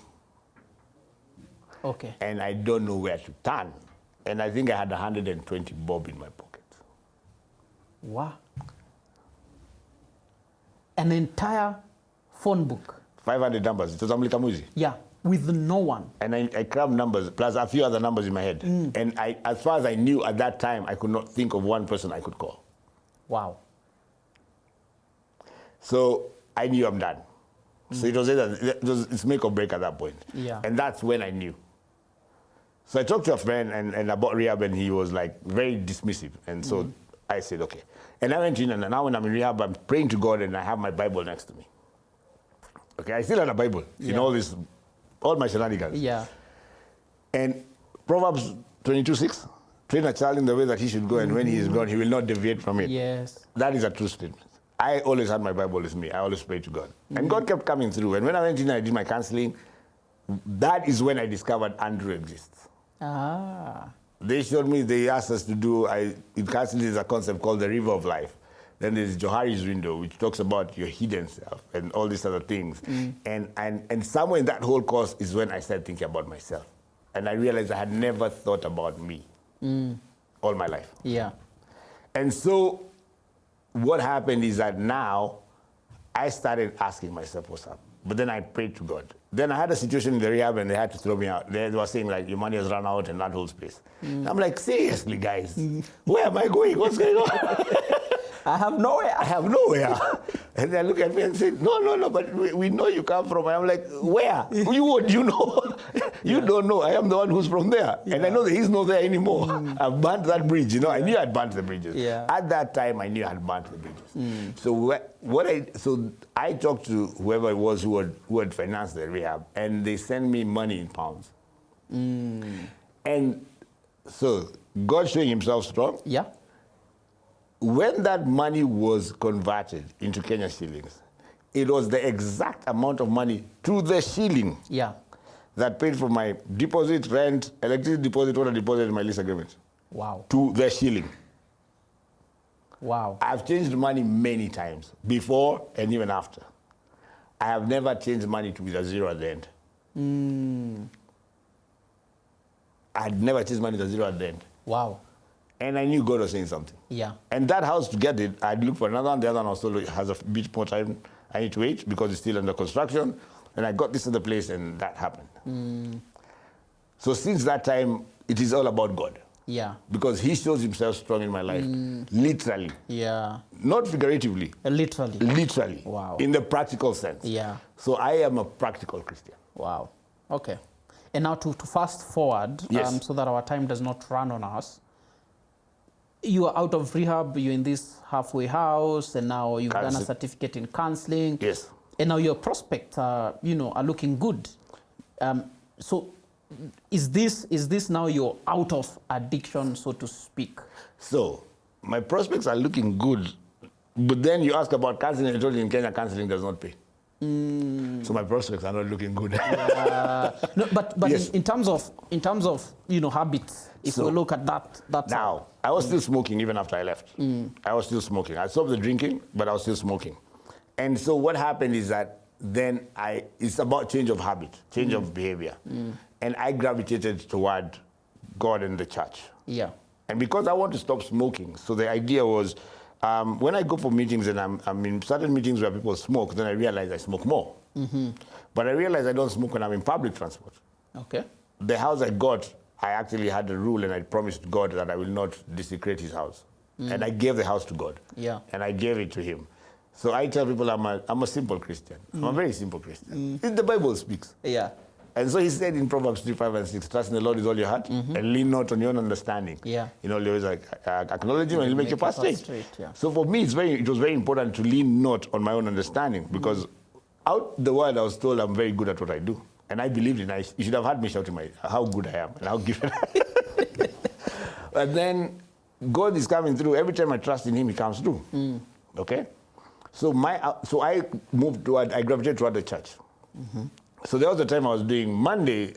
Okay. And I don't know where to turn. And I think I had 120 bob in my pocket. Wow. An entire phone book. 500 numbers. It was Amlikamuzi. Yeah, with no one. And I crammed numbers, plus a few other numbers in my head. And as far as I knew at that time, I could not think of one person I could call. Wow. So I knew I'm done. So it was it's make or break at that point. Yeah. And that's when I knew. So I talked to a friend and about rehab, and he was like very dismissive. And so I said, okay. And I went in, and now when I'm in rehab, I'm praying to God, and I have my Bible next to me. Okay, I still had a Bible in all my shenanigans. Yeah. And Proverbs 22:6, train a child in the way that he should go, and when he is gone, he will not deviate from it. Yes. That is a true statement. I always had my Bible with me. I always prayed to God. And God kept coming through. And when I went in and I did my counseling, that is when I discovered Andrew exists. Ah. They showed me, they asked us to do, in counseling there's a concept called the river of life. Then there's Johari's window, which talks about your hidden self and all these other things. And somewhere in that whole course is when I started thinking about myself. And I realized I had never thought about me all my life. Yeah. And so what happened is that now I started asking myself what's up. But then I prayed to God. Then I had a situation in the rehab and they had to throw me out. They were saying like, your money has run out and that whole space. I'm like, seriously guys, where am I going? What's going on? I have nowhere. I have nowhere. And they look at me and say, no, but we know you come from. And I'm like, where? You know. You don't know. I am the one who's from there. And I know that he's not there anymore. I've burnt that bridge. You know, I knew I'd burnt the bridges. Yeah. At that time, I knew I had burnt the bridges. So I talked to whoever it was who had financed the rehab, and they sent me money in pounds. And so God showing himself strong. Yeah. When that money was converted into Kenya shillings, it was the exact amount of money to the shilling that paid for my deposit, rent, electricity deposit, water deposit, and my lease agreement. Wow. To the shilling. Wow. I've changed money many times, before and even after. I have never changed money with a zero at the end. I had never changed money with a zero at the end. Wow. And I knew God was saying something. Yeah. And that house, to get it, I'd look for another one. The other one also has a bit more time. I need to wait because it's still under construction. And I got this other place, and that happened. So since that time, it is all about God. Yeah. Because he shows himself strong in my life. Literally. Yeah. Not figuratively. Literally. Literally. Wow. In the practical sense. Yeah. So I am a practical Christian. Wow. Okay. And now to fast forward, Yes. so that our time does not run on us. You are out of rehab, you're in this halfway house, and now you've done a certificate in counseling. Yes. And now your prospects are looking good. So is this now you're out of addiction, so to speak? So my prospects are looking good, but then you ask about counseling, I told you in Kenya, counseling does not pay. So my prospects are not looking good. No, but Yes. in terms of habits, if we look at that Now, I was still smoking even after I left. I was still smoking. I stopped the drinking, but I was still smoking. And so what happened is that then it's about change of habit, change of behavior. And I gravitated toward God and the church. Yeah. And because I want to stop smoking, so the idea was, when I go for meetings and I'm in certain meetings where people smoke, then I realize I smoke more. But I realize I don't smoke when I'm in public transport. Okay. The house I got, I actually had a rule, and I promised God that I will not desecrate his house. And I gave the house to God. Yeah. And I gave it to him. So I tell people I'm a simple Christian. I'm a very simple Christian. The Bible speaks. Yeah. And so he said in Proverbs 3:5-6, trust in the Lord with all your heart and lean not on your own understanding. Yeah. You know, always acknowledge him and he'll make your path straight. Yeah. So for me, it was very important to lean not on my own understanding, because out the world I was told I'm very good at what I do. And I believed in it. You should have heard me shouting how good I am and how gifted I am. But then God is coming through. Every time I trust in him, he comes through. Okay? So I gravitated toward the church. So there was a time I was doing Monday.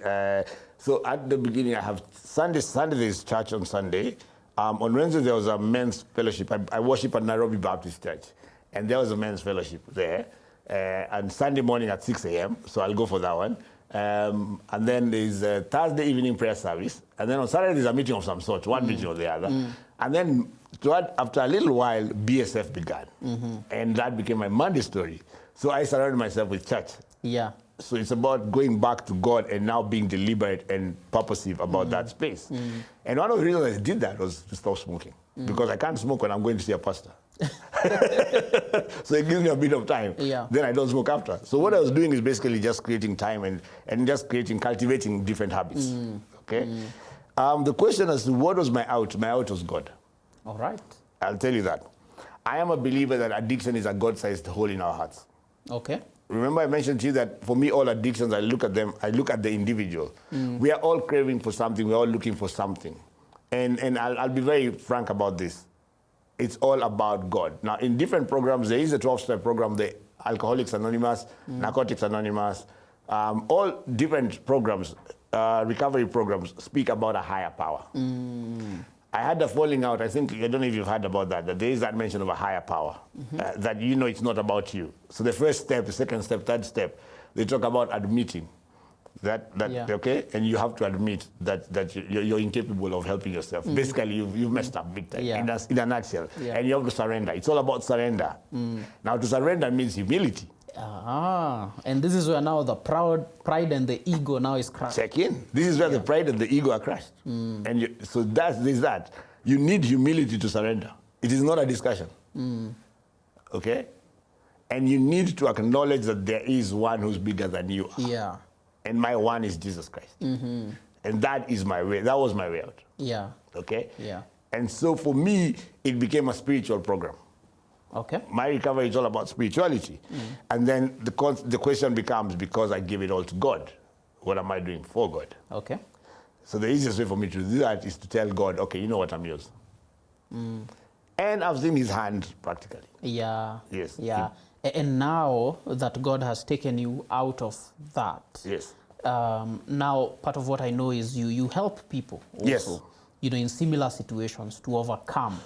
So at the beginning, I have Sunday there's church on Sunday. On Wednesday, there was a men's fellowship. I worship at Nairobi Baptist Church. And there was a men's fellowship there. And Sunday morning at 6 a.m., so I'll go for that one. And then there's a Thursday evening prayer service. And then on Saturday, there's a meeting of some sort, one meeting or the other. And then after a little while, BSF began. And that became my Monday story. So I surrounded myself with church. Yeah. So it's about going back to God and now being deliberate and purposive about that space. And one of the reasons I did that was to stop smoking. Because I can't smoke when I'm going to see a pastor. So it gives me a bit of time. Yeah. Then I don't smoke after. So what I was doing is basically just creating time and just cultivating different habits. Okay. The question as to what was my out was God. All right. I'll tell you that. I am a believer that addiction is a God-sized hole in our hearts. Okay. Remember I mentioned to you that for me, all addictions, I look at the individual. We are all craving for something. We're all looking for something. And I'll be very frank about this. It's all about God. Now, in different programs, there is a 12-step program, the Alcoholics Anonymous, Narcotics Anonymous, all different programs, recovery programs speak about a higher power. I had the falling out. I don't know if you've heard about that there is that mention of a higher power, that it's not about you. So the first step, the second step, third step, they talk about admitting that okay, and you have to admit that you're incapable of helping yourself. Basically, you've messed up big time, in a nutshell, and you have to surrender. It's all about surrender. Now, to surrender means humility. And this is where now the pride and the ego now is crushed. Check in. This is where the pride and the ego are crushed. And so there's that. You need humility to surrender. It is not a discussion. Okay? And you need to acknowledge that there is one who's bigger than you are. Yeah. And my one is Jesus Christ. And that is my way. That was my way out. Yeah. Okay? Yeah. And so for me, it became a spiritual program. Okay. My recovery is all about spirituality. And then the question becomes, because I give it all to God, what am I doing for God? Okay. So the easiest way for me to do that is to tell God, okay, you know what, I'm yours. And I've seen his hand practically. Yeah. Yes. Yeah. And now that God has taken you out of that, yes. Now part of what I know is you help people also, yes. In similar situations to overcome.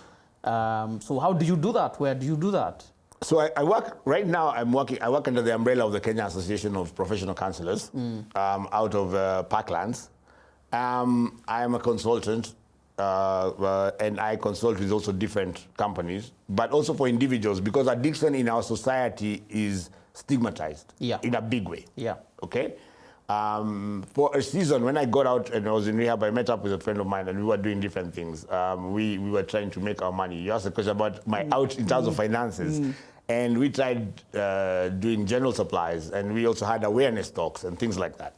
So how do you do that? Where do you do that? So I work, right now I work under the umbrella of the Kenya Association of Professional Counselors, out of Parklands. I am a consultant, and I consult with also different companies, but also for individuals, because addiction in our society is stigmatized in a big way. Yeah. Okay? For a season, when I got out and I was in rehab, I met up with a friend of mine and we were doing different things. We were trying to make our money. You asked a question about my out in terms of finances. And we tried doing general supplies, and we also had awareness talks and things like that.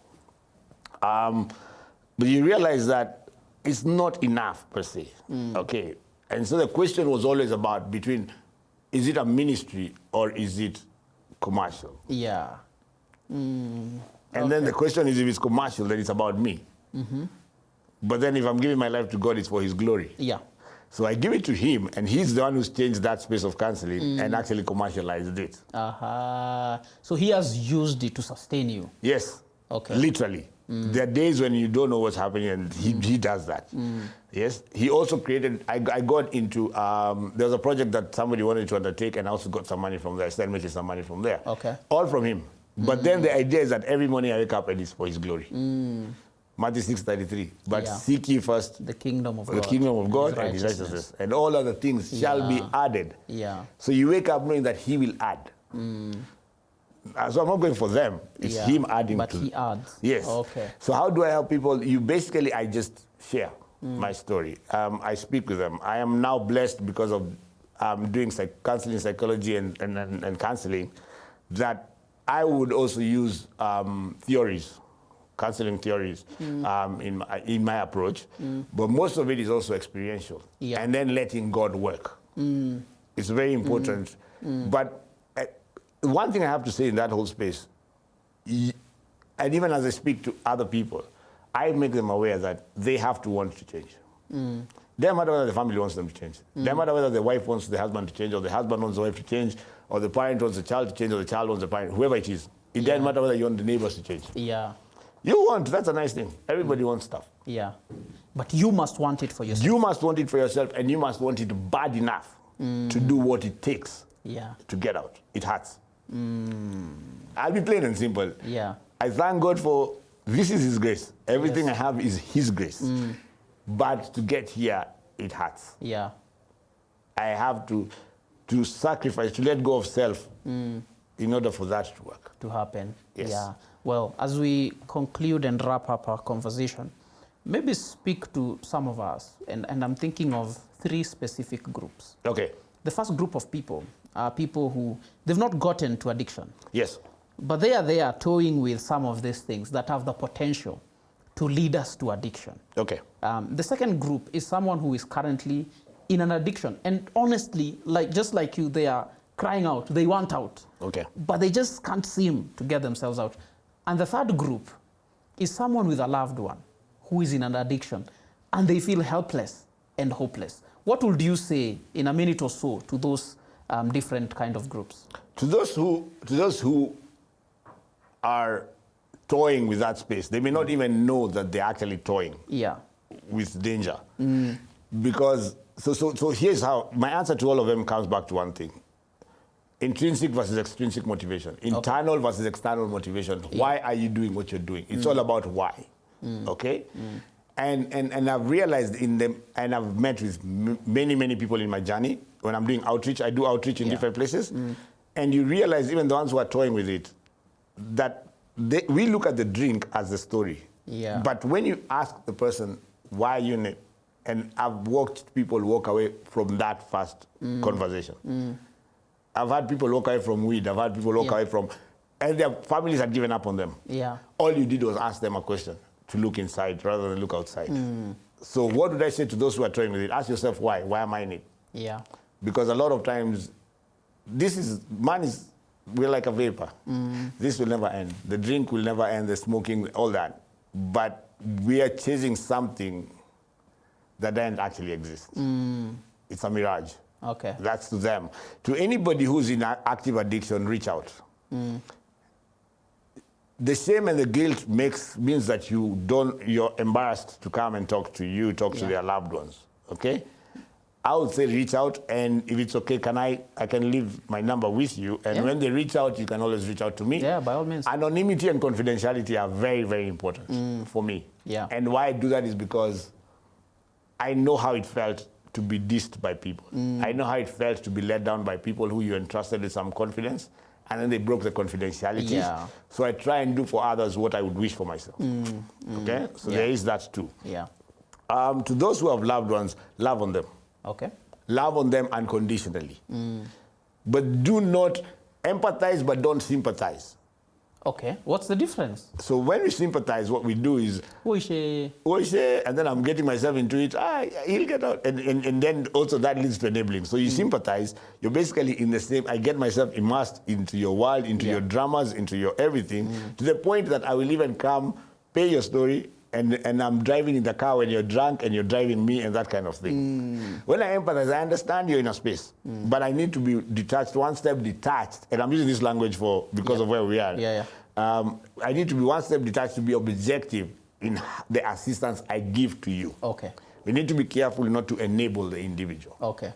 But you realize that it's not enough per se. Okay. And so the question was always about is it a ministry or is it commercial? Yeah. And then the question is, if it's commercial, then it's about me. But then if I'm giving my life to God, it's for his glory. Yeah. So I give it to him, and he's the one who's changed that space of counseling and actually commercialized it. So he has used it to sustain you? Yes. Okay. Literally. There are days when you don't know what's happening, and he does that. Yes. He also created, I got into, there was a project that somebody wanted to undertake, and I also got some money from there. I started making some money from there. Okay. All from him. But then the idea is that every morning I wake up and it's for his glory. Matthew 6:33. But seek ye first the kingdom of God. The kingdom of God and his righteousness. And all other things shall be added. Yeah. So you wake up knowing that he will add. So I'm not going for them. It's him adding. But he adds. Yes. Okay. So how do I help people? I just share my story. I speak with them. I am now blessed because of doing counseling, psychology, and counseling, that I would also use theories, counseling theories, in my approach. But most of it is also experiential. Yeah. And then letting God work. It's very important. But one thing I have to say in that whole space, and even as I speak to other people, I make them aware that they have to want to change. Doesn't matter whether the family wants them to change. Doesn't matter whether the wife wants the husband to change, or the husband wants the wife to change, or the parent wants the child to change, or the child wants the parent, whoever it is. It doesn't matter whether you want the neighbors to change. Yeah. You want, that's a nice thing. Everybody wants stuff. Yeah. But you must want it for yourself. You must want it for yourself, and you must want it bad enough to do what it takes to get out. It hurts. I'll be plain and simple. Yeah. I thank God for this is His grace. Everything Yes. I have is His grace. But to get here, it hurts. Yeah. I have to sacrifice, to let go of self in order for that to work. To happen. Yes. Yeah. Well, as we conclude and wrap up our conversation, maybe speak to some of us, and I'm thinking of 3 specific groups. Okay. The first group of people are people who, they've not gotten to addiction, Yes. but they are there toying with some of these things that have the potential to lead us to addiction. Okay. The second group is someone who is currently in an addiction. And honestly, just like you, they are crying out, they want out. Okay. But they just can't seem to get themselves out. And the third group is someone with a loved one who is in an addiction and they feel helpless and hopeless. What would you say in a minute or so to those different kind of groups? To those who are toying with that space, they may not even know that they're actually toying Yeah. with danger. Because, so here's how, my answer to all of them comes back to one thing. Intrinsic versus extrinsic motivation. Internal versus external motivation. Why are you doing what you're doing? It's all about why. Okay? And I've realized in them, and I've met with many people in my journey. When I'm doing outreach, I do outreach in different places. And you realize, even the ones who are toying with it, that we look at the drink as the story. Yeah. But when you ask the person, why are you in it? And I've watched people walk away from that first conversation. I've had people walk away from weed. I've had people walk away from, and their families had given up on them. Yeah. All you did was ask them a question to look inside rather than look outside. So what would I say to those who are trying with it? Ask yourself why. Why am I in it? Yeah. Because a lot of times, we're like a vapor. This will never end. The drink will never end, the smoking, all that. But we are chasing something that doesn't actually exist. It's a mirage. Okay. That's to them. To anybody who's in active addiction, reach out. The shame and the guilt means that you're embarrassed to come and talk to their loved ones. Okay? I would say reach out, and if it's okay, I can leave my number with you, and when they reach out, you can always reach out to me. Yeah, by all means. Anonymity and confidentiality are very, very important for me. Yeah. And why I do that is because I know how it felt to be dissed by people. I know how it felt to be let down by people who you entrusted with some confidence, and then they broke the confidentiality. Yeah. So I try and do for others what I would wish for myself. Okay? So there is that too. Yeah. To those who have loved ones, love on them. Okay. Love on them unconditionally. But do not empathize, but don't sympathize. Okay. What's the difference? So when we sympathize, what we do is, and then I'm getting myself into it, he'll get out. And then also that leads to enabling. So you sympathize, you're basically in the same, I get myself immersed into your world, into your dramas, into your everything, to the point that I will even come, pay your story, and I'm driving in the car when you're drunk and you're driving me and that kind of thing. When I empathize, I understand you're in a space, but I need to be detached, one step detached, and I'm using this language because of where we are. I need to be one step detached to be objective in the assistance I give to you. Okay. We need to be careful not to enable the individual. Okay.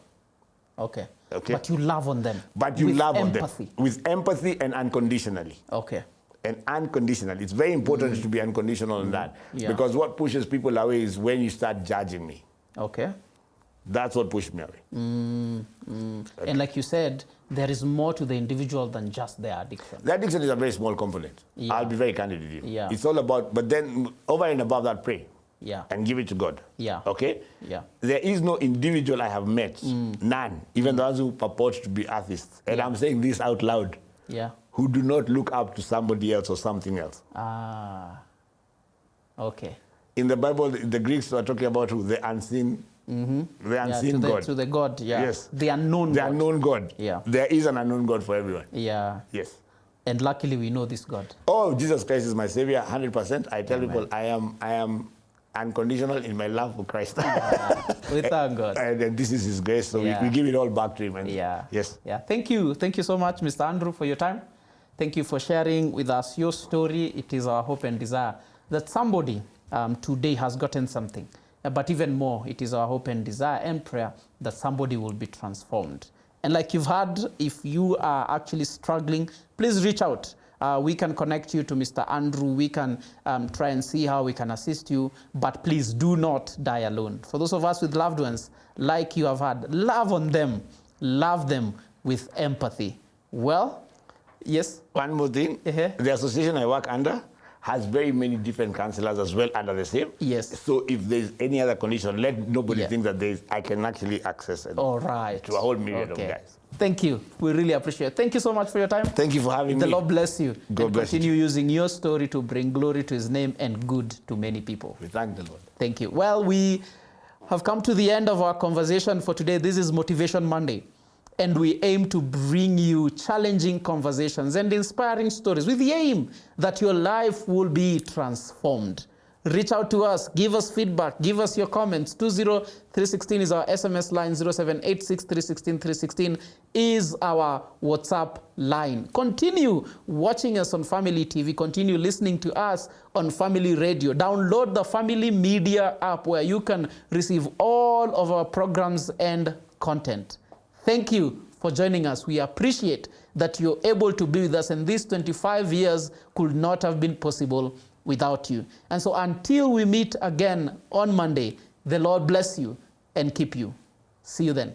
Okay. Okay. But you love on them. But you love empathy. on them. With empathy and unconditionally. Okay. And unconditional. It's very important to be unconditional in that. Yeah. Because what pushes people away is when you start judging me. Okay. That's what pushed me away. Okay. And like you said, there is more to the individual than just their addiction. The addiction is a very small component. Yeah. I'll be very candid with you. Yeah. It's all about, but then over and above that, pray. Yeah. And give it to God. Yeah. Okay? Yeah. There is no individual I have met, none, even the ones who purport to be atheists. And I'm saying this out loud. Yeah. Who do not look up to somebody else or something else. Okay. In the Bible, the Greeks were talking about who? The unseen, the unseen God. To the God, yeah. Yes. The unknown The God. unknown God. Yeah. There is an unknown God for everyone. Yeah. Yes. And luckily we know this God. Oh, Jesus Christ is my Savior, 100%. I tell people I am unconditional in my love for Christ. We thank God. And this is His grace, so Yeah. we give it all back to Him. And Yeah. Yes. Yeah. Thank you. Thank you so much, Mr. Andrew, for your time. Thank you for sharing with us your story. It is our hope and desire that somebody today has gotten something. But even more, it is our hope and desire and prayer that somebody will be transformed. And like you've heard, if you are actually struggling, please reach out. We can connect you to Mr. Andrew. We can try and see how we can assist you. But please do not die alone. For those of us with loved ones, like you have had, love on them. Love them with empathy. Well, yes? One more thing. The association I work under has very many different counselors as well under the same. Yes. So if there's any other condition, let nobody think that I can actually access it. All right. To a whole myriad of guys. Thank you. We really appreciate it. Thank you so much for your time. Thank you for having me. The Lord bless you. God bless you. Continue using your story to bring glory to his name and good to many people. We thank the Lord. Thank you. Well, we have come to the end of our conversation for today. This is Motivation Monday. And we aim to bring you challenging conversations and inspiring stories with the aim that your life will be transformed. Reach out to us, give us feedback, give us your comments. 20316 is our SMS line, 0786316316 is our WhatsApp line. Continue watching us on Family TV, continue listening to us on Family Radio. Download the Family Media app where you can receive all of our programs and content. Thank you for joining us. We appreciate that you're able to be with us, and these 25 years could not have been possible without you. And so until we meet again on Monday, the Lord bless you and keep you. See you then.